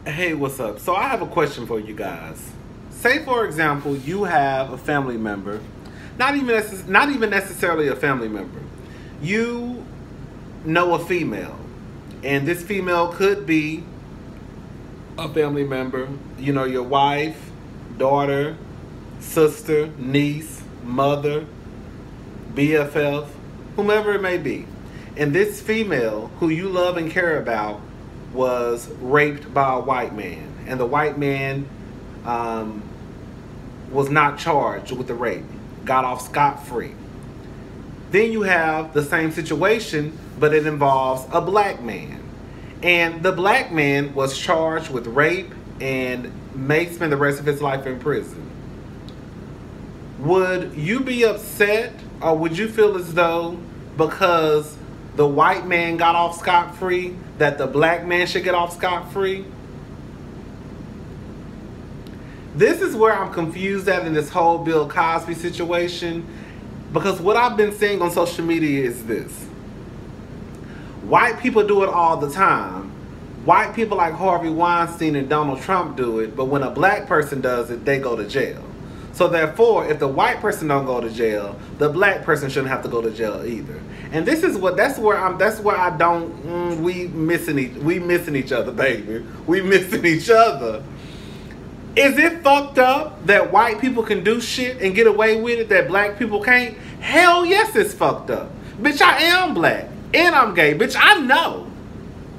Hey, what's up? So I have a question for you guys. Say, for example, you have a family member, not even necessarily a family member. You know a female, and this female could be a family member. You know, your wife, daughter, sister, niece, mother, BFF, whomever it may be. And this female who you love and care about was raped by a white man. And the white man um, was not charged with the rape, got off scot free. Then you have the same situation, but it involves a black man. And the black man was charged with rape and may spend the rest of his life in prison. Would you be upset, or would you feel as though because the white man got off scot-free that the black man should get off scot-free? This is where I'm confused at in this whole Bill Cosby situation, because what I've been seeing on social media is this. White people do it all the time. White people like Harvey Weinstein and Donald Trump do it, but when a black person does it, they go to jail. So therefore, if the white person don't go to jail, the black person shouldn't have to go to jail either. And this is that's where I don't we missing each other, baby. We missing each other. Is it fucked up that white people can do shit and get away with it that black people can't? Hell yes, it's fucked up. Bitch, I am black and I'm gay. Bitch, I know.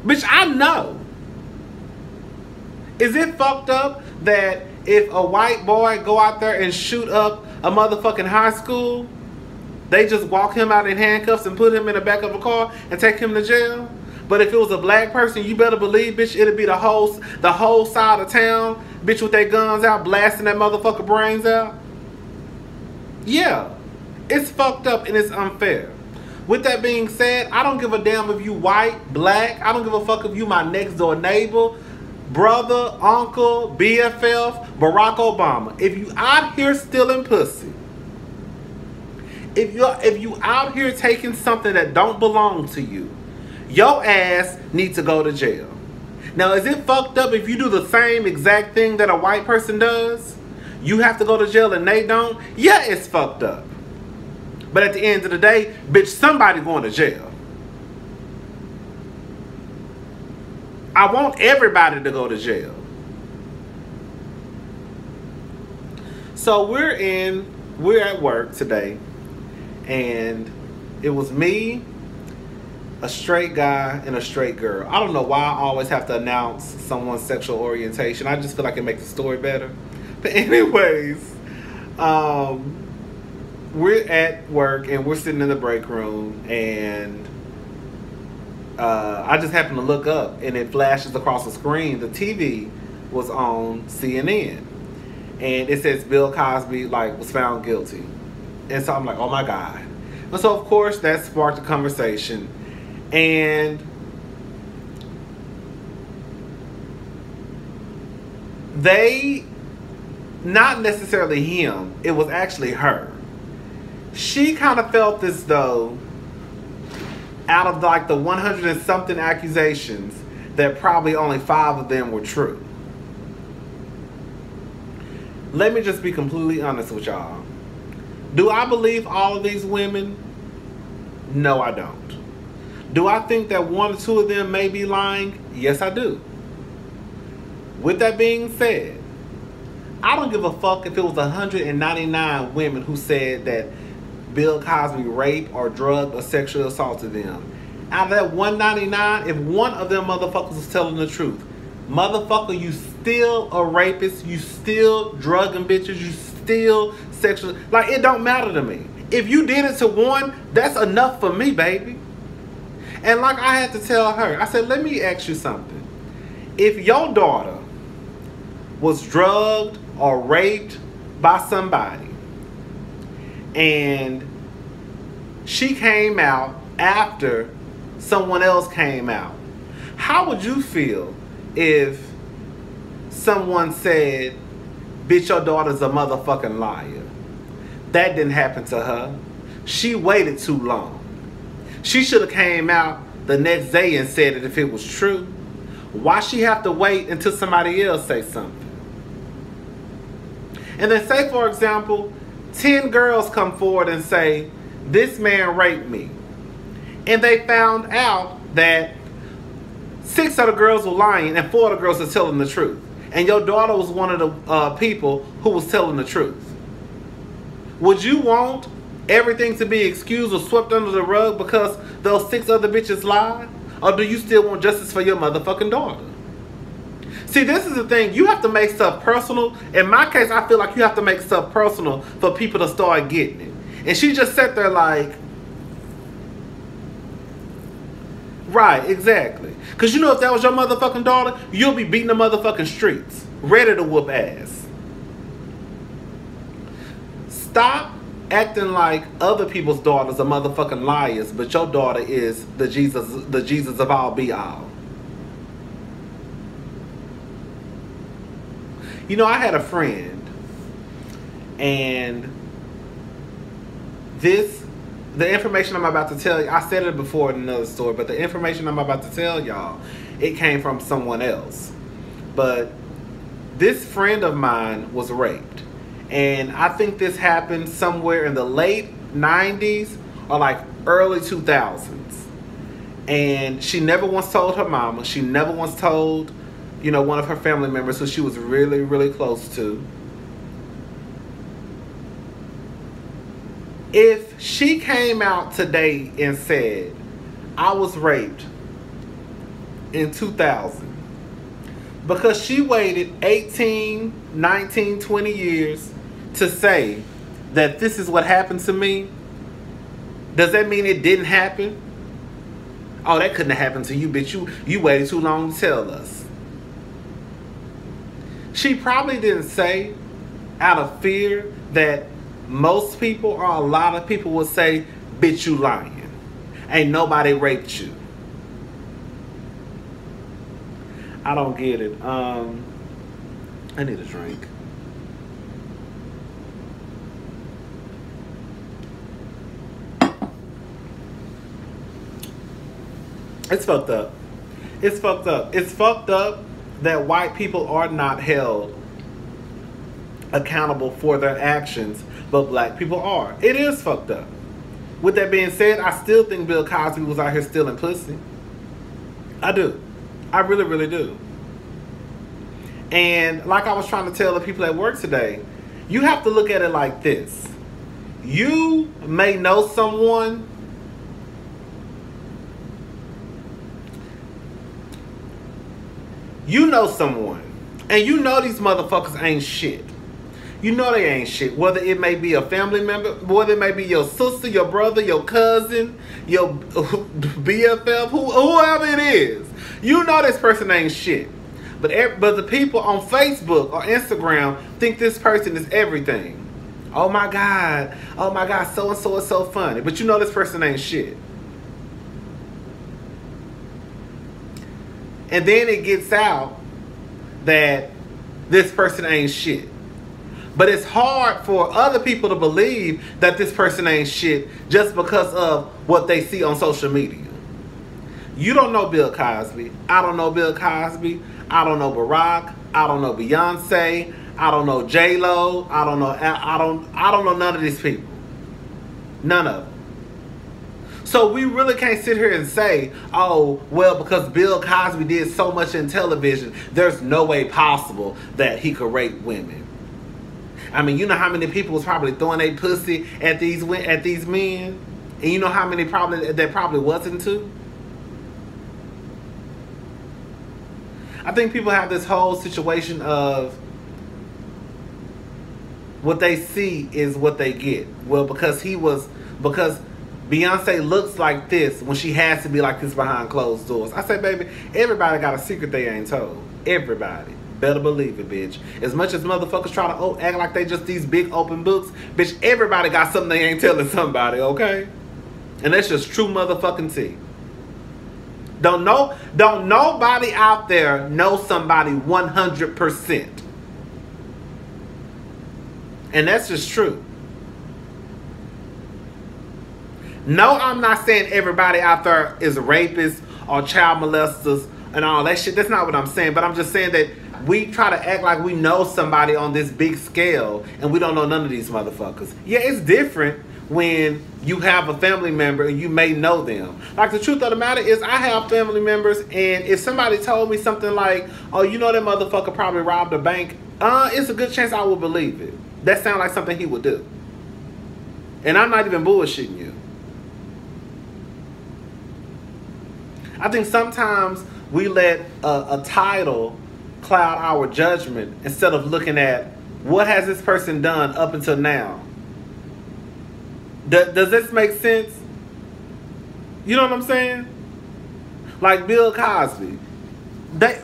Bitch, I know. Is it fucked up that if a white boy go out there and shoot up a motherfucking high school, they just walk him out in handcuffs and put him in the back of a car and take him to jail? But if it was a black person, you better believe, bitch, it'll be the whole side of town, bitch, with their guns out, blasting that motherfucker brains out. Yeah, it's fucked up and it's unfair. With that being said, I don't give a damn if you white, black. I don't give a fuck if you my next door neighbor, brother, uncle, BFF, Barack Obama. If you out here stealing pussy, if you out here taking something that don't belong to you, your ass needs to go to jail. Now, is it fucked up if you do the same exact thing that a white person does? You have to go to jail and they don't? Yeah, it's fucked up. But at the end of the day, bitch, somebody going to jail. I want everybody to go to jail. So we're at work today, and it was me, a straight guy, and a straight girl. I don't know why I always have to announce someone's sexual orientation. I just feel like it makes the story better. But anyways, we're at work and we're sitting in the break room, and I just happened to look up and it flashes across the screen. The TV was on CNN and it says Bill Cosby was found guilty. And so I'm like, oh my God. And so of course that sparked a conversation, and they, not necessarily him, it was actually her. She kind of felt as though out of the 100 and something accusations, that probably only 5 of them were true. Let me just be completely honest with y'all. Do I believe all of these women? No, I don't. Do I think that 1 or 2 of them may be lying? Yes, I do. With that being said, I don't give a fuck if it was 199 women who said that Bill Cosby raped or drugged or sexually assaulted them. Out of that 199, if 1 of them motherfuckers was telling the truth, motherfucker, you still a rapist, you still drugging bitches, you still sexual. It don't matter to me. If you did it to 1, that's enough for me, baby. And I had to tell her, I said, let me ask you something. If your daughter was drugged or raped by somebody, and she came out after someone else came out, how would you feel if someone said, bitch, your daughter's a motherfucking liar? That didn't happen to her. She waited too long. She should have came out the next day and said it if it was true. Why she have to wait until somebody else say something? And then say, for example, 10 girls come forward and say, this man raped me. And they found out that 6 of the girls were lying and 4 of the girls were telling the truth. And your daughter was one of the people who was telling the truth. Would you want everything to be excused or swept under the rug because those 6 other bitches lied? Or do you still want justice for your motherfucking daughter? See, this is the thing. You have to make stuff personal. In my case, I feel like you have to make stuff personal for people to start getting it. And she just sat there like, right, exactly. Because you know if that was your motherfucking daughter, you'll be beating the motherfucking streets. Ready to whoop ass. Stop acting like other people's daughters are motherfucking liars, but your daughter is the Jesus of all be all. You know, I had a friend, and the information I'm about to tell you, I said it before in another story, but the information I'm about to tell y'all, it came from someone else. But this friend of mine was raped. And I think this happened somewhere in the late 90s or like early 2000s. And she never once told her mama. She never once told, you know, one of her family members who she was really, really close to. If she came out today and said, I was raped in 2000, because she waited 18, 19, 20 years to say that this is what happened to me, does that mean it didn't happen? Oh, that couldn't have happened to you, bitch. You waited too long to tell us. She probably didn't say out of fear that most people or a lot of people would say, bitch, you lying. Ain't nobody raped you. I don't get it. I need a drink. It's fucked up. It's fucked up. It's fucked up that white people are not held accountable for their actions, but black people are. It is fucked up. With that being said, I still think Bill Cosby was out here stealing pussy. I do. I really, really do. And like I was trying to tell the people at work today, you have to look at it like this. You may know someone and you know these motherfuckers ain't shit. You know they ain't shit. Whether it may be a family member, whether it may be your sister, your brother, your cousin, your BFF, whoever it is. You know this person ain't shit. But the people on Facebook or Instagram think this person is everything. Oh my God, so-and-so is so funny. But you know this person ain't shit. And then it gets out that this person ain't shit. But it's hard for other people to believe that this person ain't shit just because of what they see on social media. You don't know Bill Cosby. I don't know Bill Cosby. I don't know Barack. I don't know Beyonce. I don't know J-Lo. I don't know none of these people. None of them. So we really can't sit here and say, oh, well, because Bill Cosby did so much in television, there's no way possible that he could rape women. I mean, you know how many people was probably throwing their pussy at these men? And you know how many probably wasn't too? I think people have this whole situation of what they see is what they get. Well, because Beyonce looks like this when she has to be like this behind closed doors. I say, baby, everybody got a secret they ain't told. Everybody. Better believe it, bitch. As much as motherfuckers try to act like they just these big open books, bitch, everybody got something they ain't telling somebody, okay? And that's just true motherfucking tea. Don't nobody out there know somebody 100%. And that's just true. No, I'm not saying everybody out there is rapists or child molesters and all that shit. That's not what I'm saying. But I'm just saying that we try to act like we know somebody on this big scale, and we don't know none of these motherfuckers. Yeah, it's different when you have a family member and you may know them. Like, the truth of the matter is, I have family members, and if somebody told me something like, oh, you know that motherfucker probably robbed a bank, it's a good chance I would believe it. That sounds like something he would do. And I'm not even bullshitting you. I think sometimes we let a title cloud our judgment instead of looking at what has this person done up until now. Does this make sense? You know what I'm saying? Like Bill Cosby.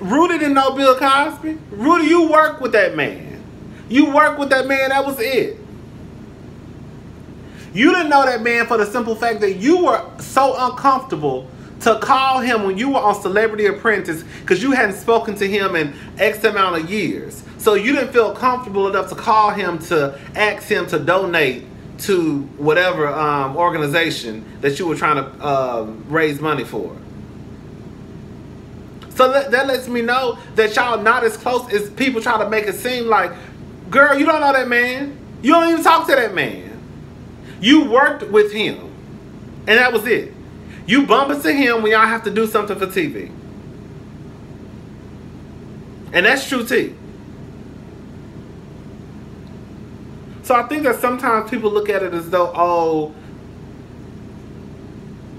Rudy didn't know Bill Cosby. Rudy, you work with that man. You work with that man, that was it. You didn't know that man for the simple fact that you were so uncomfortable to call him when you were on Celebrity Apprentice because you hadn't spoken to him in X amount of years. So you didn't feel comfortable enough to call him to ask him to donate to whatever organization that you were trying to raise money for. So that lets me know that y'all not as close as people try to make it seem like. Girl, you don't know that man. You don't even talk to that man. You worked with him, and that was it. You bump into him when y'all have to do something for TV. And that's true too. So I think that sometimes people look at it as though, oh,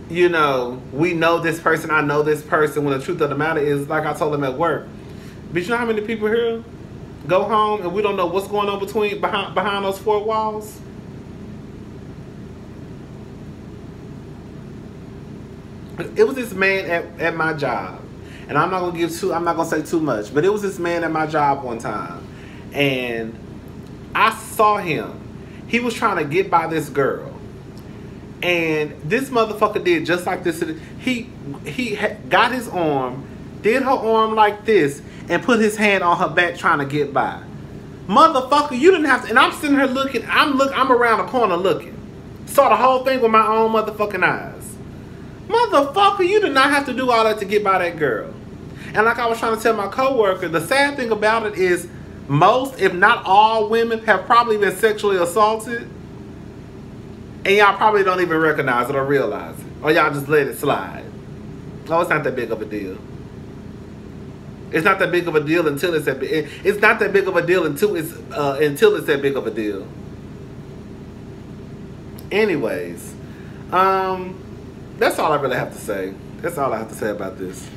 you know, we know this person, I know this person, when the truth of the matter is, like I told them at work, but you know how many people here go home and we don't know what's going on behind those four walls? It was this man at my job, and I'm not gonna say too much, but it was this man at my job one time, and I saw him. He was trying to get by this girl, and this motherfucker did just like this. He got his arm, did her arm like this, and put his hand on her back trying to get by. Motherfucker, you didn't have to. And I'm sitting here looking. I'm around the corner looking. Saw the whole thing with my own motherfucking eyes. Motherfucker, you did not have to do all that to get by that girl. And like I was trying to tell my coworker, the sad thing about it is most, if not all, women have probably been sexually assaulted, and y'all probably don't even recognize it or realize it, or y'all just let it slide. Oh, it's not that big of a deal. It's not that big of a deal until it's that big. It's not that big of a deal until it's that big of a deal. Anyways, that's all I really have to say. That's all I have to say about this.